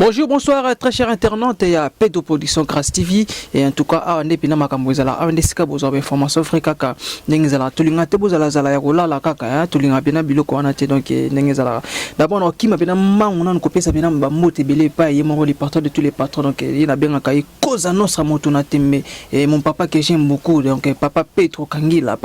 Bonjour, bonsoir, très chers internautes. Il y a Pédo Production Grâce TV. Et en tout cas, on est pina makambozala. On est sika bozo information fréquente. Nengezala. Tulinga te bozala zala ya gola la kaka. Tulinga pina biloko wana te donc nengezala. D'abord, on qui m'a pina mangona on copie ça pina mbamote belé pas yemo les patrons de tous les patrons donc il y a bien kai cause nostra motuna tembe. Et mon papa que j'aime beaucoup donc papa Petro Kangila,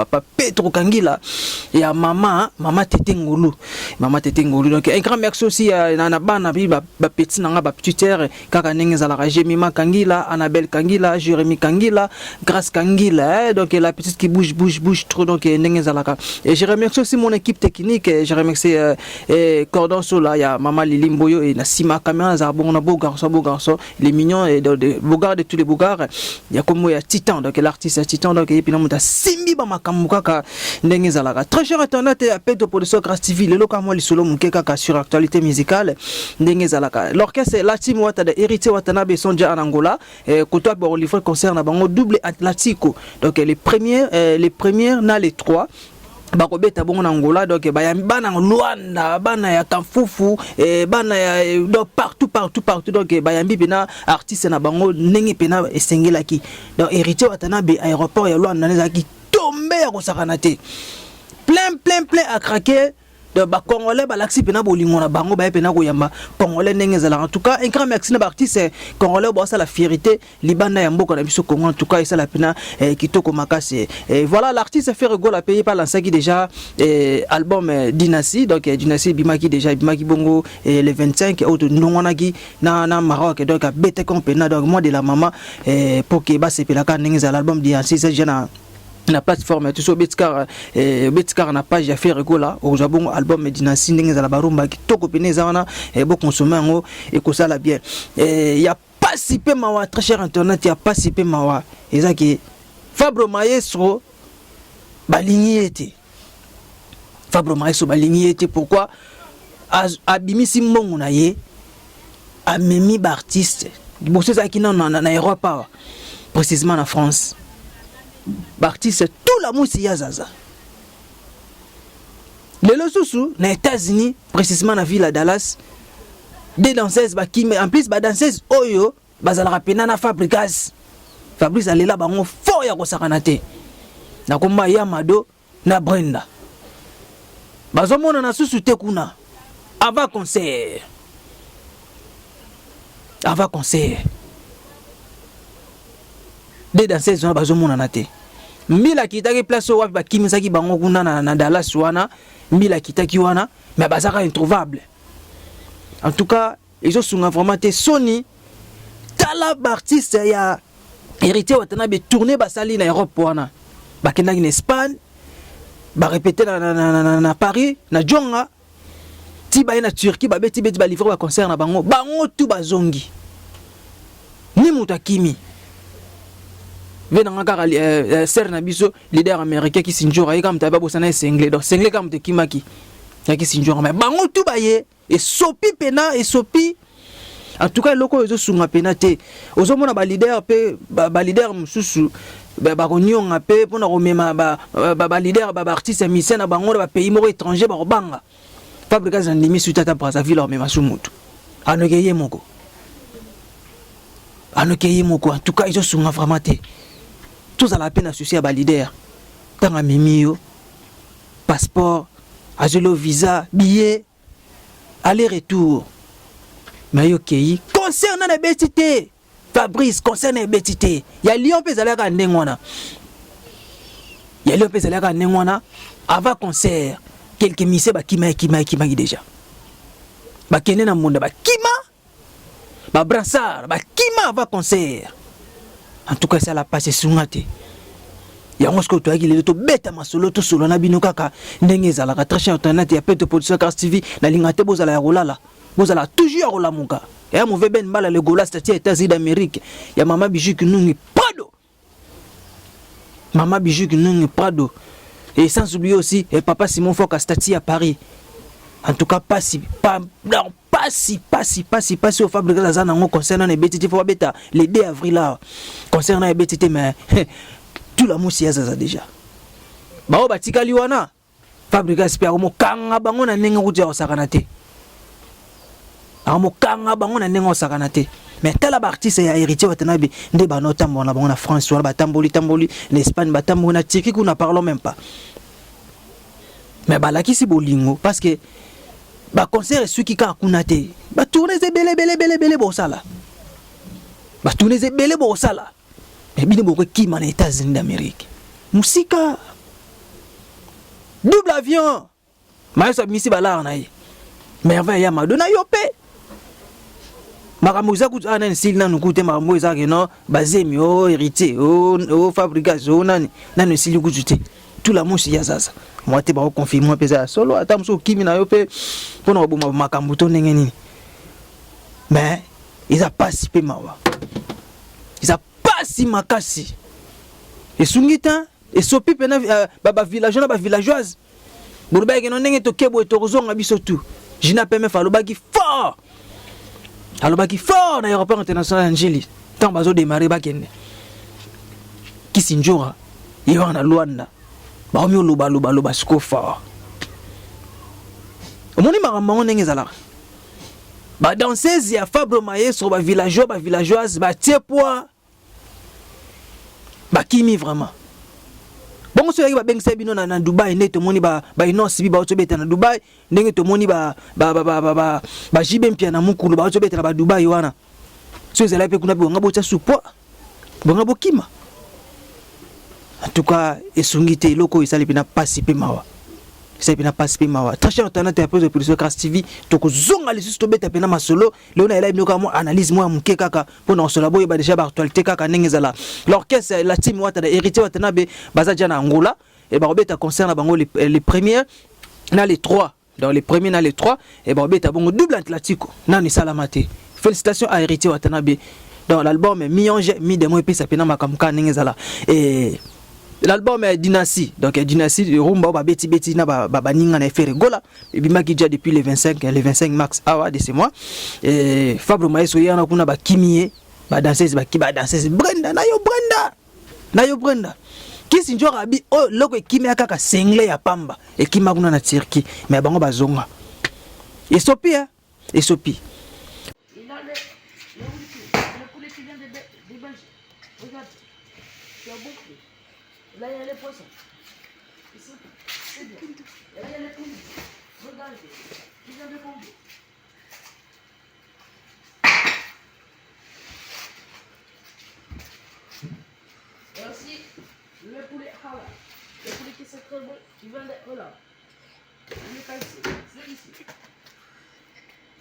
et à maman Tete Ngolu. Maman Tete Ngolu donc un grand merci aussi à na bana bi ba petit nanga ba petitière kaka nengezala Jemima Kangila, Annabelle Kangila, Jérémy Kangila, Grâce Kangila donc la petite qui bouge trop donc nengezala. Et je remercie aussi mon équipe technique, je remercie Cordon Sola, il y a maman Lili Mboyo et Nassima Caméra Zarbon, beau garçon, les mignons et de Bougard de tous les Bougards. Il y a comme il y a Titan donc l'artiste Titan donc et puis on a Simbi ba makamukaka nengezala. Très cher internet et appel de production Grâce TV le local moi les solo mukeka sur actualité musicale nengezala. L'orchestre la team wata de héritier Watanabe Sonja en Angola et côté bon livre concerne bango double Atlantico donc les premières na les trois bakobeta bongo na Angola donc bana Luanda bana ya Kamfufu bana ya donc partout donc bayambi bina artiste na bango ndenge pena esengelaki donc héritier Watanabe aéroport ya Luanda nezaki tomber ya kosakanate plein à craquer de ba congolais ba laxi pena bolingo na bango ba pena ko yamba congolais nengezala. En tout cas un grand merci na ba artiste congolais bo ça la fierté libanda ya mboka na biso Congo. En tout cas ça la pena kitoko makasi et voilà l'artiste fait rigolo a payé par l'ansaki déjà album Dynasty donc Dynasty bimaki bongo le 25 auto nongonaki na Maroc donc a bête compena donc moi de la maman pour que ba sepelaka nengezala album Dynasty c'est jana la plateforme tout so Betskar na page ya fait rigola au Japon album Dynasty nengeza la barumba ki toko peneza wana bo consommer ngo et ko ça la bien il y a pas si peu mawa très cher internet il y a pas si peu mawa ezaki Fabro Maestro baligniete pourquoi abimisi mbongo na ye amemi ba artiste bosse ça qui na Europe précisément en France. L'artiste tout la mousse yazaza. Les losusu na États-Unis précisément na ville à Dallas des danseuses bakime en plus ba danseuse oyo bazala rapena na Fabrice alela bango fort ya kosakanate na komba ya Mado na Brenda bazomona na susu te kuna avant concert des danseuses na bazomona na te mbila kitaki place wapi bakimisaki bango kuna na Dallas wana mbila kitaki wana mais bazaka introuvable. En tout cas ils ont sunga vraiment te Sony tala artiste ya héritier Watanabe tourner basali na Europe wana bakendaki na Espagne ba répéter na Paris na Jonga ti ba na Turquie ba beti ba livrer ba concert na bango tout bazongi ni mutakimi venanga kaka ser na biso leader américain qui sinjora et comme taba bosana sengle donc sengle comme te kimaki ya qui sinjora mais bango tout baye et sopi pena et sopi. En tout cas loko ezo sunga pena te ozomona ba leader mususu ba konyonga pe pona komema ba leader ba artiste musicien na bango ba pays moko étranger ba robanga fabrikas ndimi sutata braza ville mema sumutu anokeye moko. En tout cas ils sont vraiment tous à la peine associés à leader tant à mimio passeport asilo visa billet aller-retour mais ok concernant les bêtités Fabrice concernant les bêtités il y a Lyon pezalaka ndengwana avant concert quelques misé ba kima déjà ba kene na monde ba kima ba brassard ba kima va concert. En tout cas ça la passe sungate ya ngosko to akile to beta masolo to solo na bino kaka ndenge za la très cher internet ya pete production Grâce TV na lingate bozala ya rolala bozala toujours rola muka ya move ben mbala le gola stati États-Unis d'Amérique ya mama Bijou Kinungi Prado et sans oublier aussi et papa Simon Foka stati à Paris. En tout cas pas si au fabriquer la zone concernant les BTT faut bêta le 2 avril là concernant les BTT mais tout la mousse yaza déjà ba batika liwana fabriquer spéromo kanga bango na nenga kutia osakanate amokanga bango na ndenge osakana te. Mais tel artiste ya héritier watanabe nde banotambo na bango na France wala batamboli na Espagne batamboli na Turquie qu'on ne parlons même pas. Mais balakisi bolingo parce que ba concert ceux qui ka kuna te ba tourner belé bosala. Ba tourner belé bosala. Mais bino boko ki man États-Unis d'Amérique. Musika double avion. Maïso misi balar na yi. Merveille ya Madonna yopé. Maramuza kutu ana nsil na nukute maramuza ke no bazemi o héritier o fabrication nani nani nsil kutu te. Tout la mouche ya sasa. Moi te ba confirmer pesa solo atamso kimi na yopé pona obuma makambu to ndenge nini. Mais ils a pas si peu mawa. Ils a pas si makasi. Et sungita et sopi pena ba villageois ba villageoise. Buruba ke no ndenge to kebo to kozonga biso tout. Jina peme faloba ki fort. Aloba ki fort na aéroport international Angeli. Tant bazo démarrer ba kende. Kisinjora yewa na Luanda. Ba omi loba siko fort. Omoni makambo ndenge zala. Ba danseuse ya Fabro Maestro ba villageois ba villageoise ba tiepwa. Ba kimi vraiment. Bongo so yaki ba bengisa bino na Dubai ne to moni ba inonsi bi ba otobeta na Dubai ndenge to moni ba jibe mpia na mukulu ba otobeta na ba Dubai wana. So ezala pe kuna bonga botsa support. Bonga bokima. En tout cas, esungite loko isali pina pasipe mawa. C'est pina pasipe mawa. Très cher internet et après de production Crash TV, to ko zonga les juste beta pena masolo, le on a là bino mo analyse moi muke kaka pour na solo boy ba déjà ba actualité kaka nengezala. L'orchestre la team wata héritier watana be bazaja na Angola et ba robeta concerne bango les premiers na les trois. Dans les premiers na les trois et ba robeta bango double atlantico. Na ni salamate. Félicitations à héritier watana be dans l'album Mionge mi de moi pesa pena makamka nengezala et l'album est Dynastie, donc Dynastie rumba ba beti na ba ninga na faire gola et bima ki déjà depuis le 25 mars awa de ce mois et Fabro Maestro yana kuna ba kimie ba danseuse Brenda na yo Brenda kisi njora bi o loko kimia kaka sengle ya pamba e kima kuna na Turquie mais bango bazonga et sopi il a le poulet qui vient de Belgique. Regarde, c'est un bon poulet. Là, il y a les poissons. Ici, c'est bien. Là, il y a les poules. Regardez, qui vient de Congo. Et aussi, le poulet halal. Le poulet qui c'est très bon, qui vient de Hollande. Il est pas ici, c'est ici.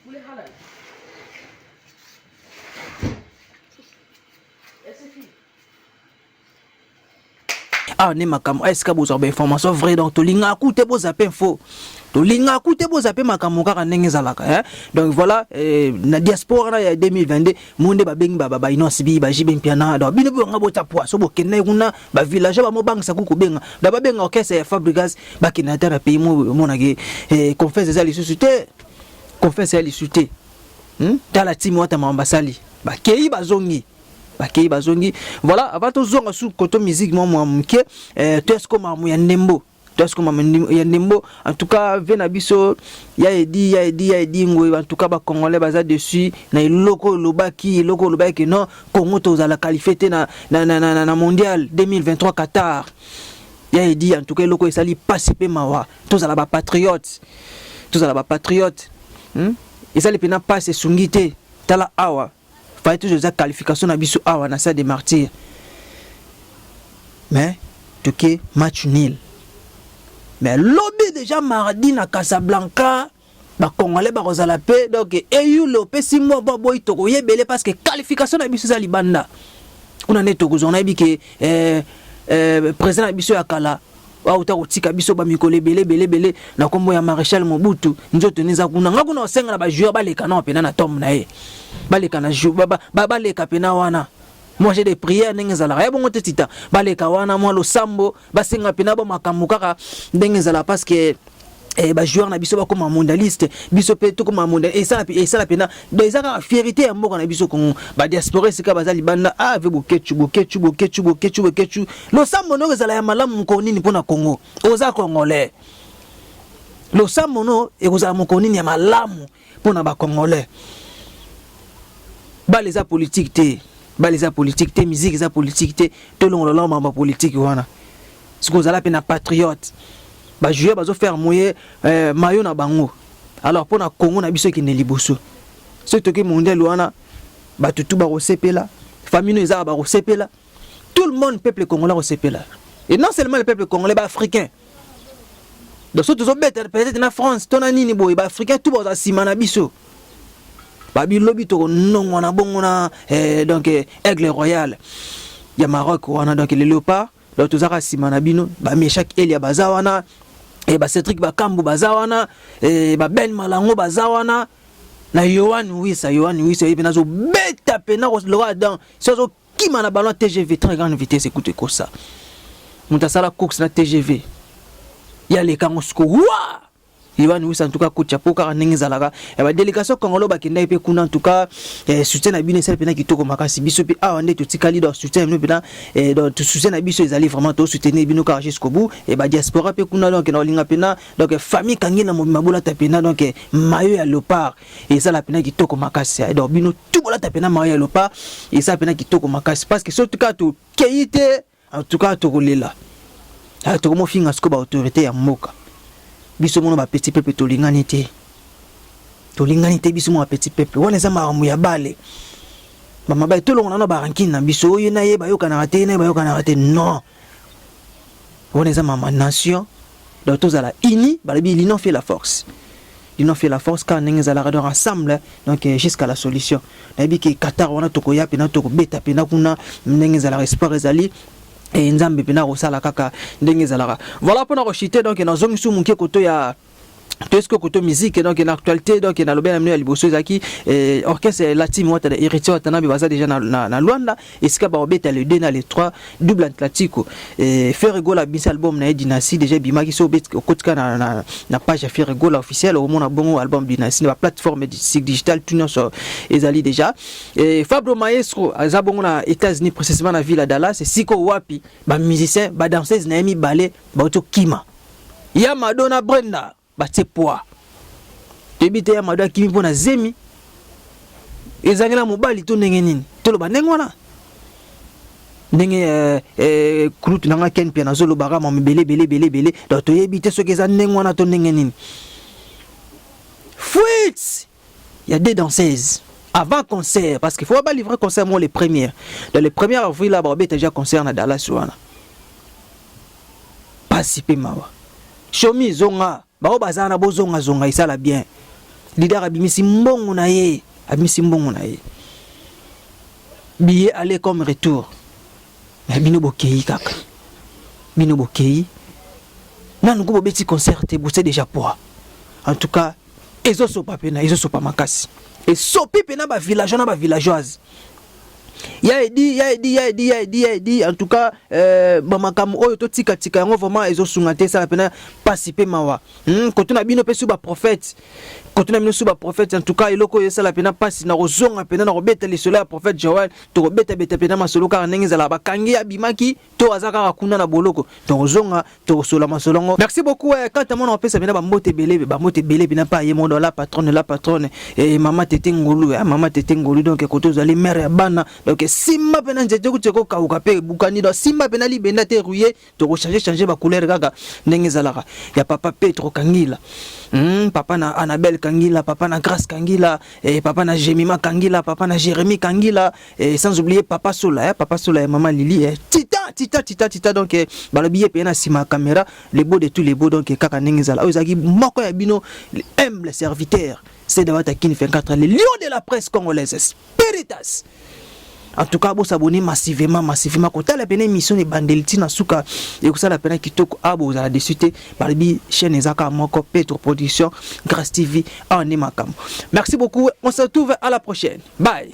Poulet halal. Et c'est fini. Ah ne makamo est-ce que vous avez information vrai donc to linga koute bo zape info to linga koute bo zape makamo kaka ndenge zalaka hein donc voilà na diaspora na ya 2022 monde ba bengi ba inosibi ba jibe mpiana donc bino bo ngabo tapwa so bo kenna kuna ba village ba mo bangisa ku benga da ba benga orchestre ya Fabrigas ba kinata na pays mo na ke confesse za lisuté confesse ya lisuté dans la team wata mambasali ba kei bazongi bakei bazongi voilà avant to zonga sous koto musique moi mke tesko mamu ya nembo en tout cas venabiso ya edi ngo en tout cas ba congolais baza dessus na loko lobaki non Congo to za la qualifié na mondial 2023 Qatar ya edi en tout cas loko esali pasipe mawa to za la ba patriote esali pena passe sungite tala awa fallait toujours la qualification na biso awa na sa des martyrs mais toke match nul mais lobby déjà mardi na Casablanca ba congolais ba kozala pe donc eu le pesi mo boy to yebele parce que qualification na biso za libanda on est to kozona bi ke président na biso ya kala wa utakotika biso ba mikole belé na kombo ya Maréchal Mobutu nzoto neza kuna ngakuna osenga na ba joueur baleka na pena na tom na ye baleka na jou baleka pena wana moi j'ai des prières ndenge zala ya bongo tita baleka wana moi lo sambo basenga pena ba makambo kaka ndenge zala parce que ba joueur na biso ba comme mondialiste biso pe to comme mondial et ça pena des aka fierté ya mboka na biso kon ba diaspora sika bazali banda ave bokechu lo sambo no zala ya malamu ko nini pona Congo oza congolais le samono et vous avez mon connu ni malamu pour na ba congolais ba les politique te musique za politique te to longolo mamba politique wana ce que vous allez na patriote ba jouer ba zo faire mouiller mayo na bango alors pour na Congo na biso ki ne liboso ce to ki mondial wana ba tutu ba resepela famille no za ba resepela tout le monde peuple congolais resepela et non seulement le peuple congolais ba africain. Donc surtout peut-être en France, ton nini boy, ba africain tout ba simana biso. Ba bi lobi to non wana bongona donc aigle royal. Ya Maroc wana donc le léopard, donc tozaka simana bino, ba Meshak Elia bazawana et ba Cedric Bakambu bazawana et ba Ben Malango bazawana na Yohan Wissa ibina zo beta pena lo dans so kima na ballon TGV très grande vitesse écoute ko ça. Mutasala Cox na TGV. Il y a les kangosko wa Ivan Wissa en tout cas coach pour car ningizalaka et ba délégation congolo ba kenda pe kuna en tout cas soutien na bino sel pena kitoko makasi biso pe a on est tout tikali dans soutien no pena et donc tout soutien na biso ezali vraiment to soutenir bino car jusqu'au bout et ba diaspora pe kuna donc na linga pena donc famille kangina mo mabola tapena donc mayo ya léopard et ça la pena kitoko makasi et donc bino tout bola tapena mayo ya léopard et ça pena kitoko makasi parce que surtout cas to keite en tout cas to kolela to mo finga sko ba autorité ya moka biso mono ba petit peuple to lingani te biso mo petit peuple wana za mamu ya bale mama ba to longa na ba rankina biso oyo na ye ba yoka na rate non wana za mama nation donc tous à la uni ba l'union fait la force. L'union fait la force quand nous allons ensemble donc jusqu'à la solution. Nabi ki Qatar wana to ko ya pena to ko beta pena kuna nous allons espoir ezali et nzambe pena rosala kaka ndenge zalaka. Voilà pour nous chiter donc na zongi su munke koto ya tout ce que côté musique donc en actualité donc na lobena mno ya liboso zaki orchestre la team wata héritier watana bibaza déjà na Luanda et ska ba obeta le 2 na le 3 double atlantico et Ferrego la bis album na Dynasty déjà bimaki so bet kotka na page Ferrego la officielle au mon bon album Dynasty la plateforme digital tout so ezali déjà et Fabio Maestro azabongo na États-Unis précisément na ville à Dallas c'est siko wapi ba musicien ba danseuse na mi ballet ba to kima ya Madonna Brenda batie poa tebite ya Madonna kimi pona zemi ezangela mobali to ndenge nini to loba ndenge wana ndenge krutu nanga ken pia nazo lobaka mo bele donc to yebite soki eza ndenge wana to ndenge nini Fritz il y a des danseuses avant concert parce qu'il faut pas livrer concert moi les premières dans les premières avril là ba déjà concert na Dallas wana participer mawa shomi zonga ba bazana bozonga zonga isala bien leader abimisi mbongo na ye billet aller comme retour bino bokei kaka bino bokei nanu ko beti concert te bossé déjà poa en tout cas ezo sopa pena ezo sopa makasi et sopi pena ba villageois na ba villageoise ya dit en tout cas mamakam oyo to tika yango vraiment ezo sungate ça pena participer mawa koto na bino pe su ba prophète en tout cas eloko yesa la pena pasi na rozonga pena na robeta le soleil prophète Joël to robeta pena masolo ka ndenge za la bakangi ya bimaki to azaka kuna na boloko to rozonga to sola masolongo. Merci beaucoup quand mon pesa pena ba mote belé bina pa ye mon la patronne et maman Tete Ngolu donc koto zali mère ya bana donc simba pena nzete kuteko ka ukape bukani do simba pena libenda te rouiller to changer ba couleur gaga ndenge za la ya papa Petro Kangila papa na Annabelle Kangila, papa na Grâce Kangila, et papa na Jemima Kangila, papa na Jérémy Kangila, et sans oublier papa Sola et maman Lili, Tita, donc, balabiye pena sima caméra, les beaux de tous les beaux, donc, kaka nengizala, ozaki, moko ya bino, humble serviteur, c'est d'avoir ta kin 24, les lions de la presse congolaise, Spiritas. En tout cas, vous s'abonnez massivement. Quand la peine émission de Bandeliti na suka et que ça la peine qui toque à vous à la discuter par le chaîne Ezaka Moko Petro Production Grâce TV en Emakam. Merci beaucoup. On se retrouve à la prochaine. Bye.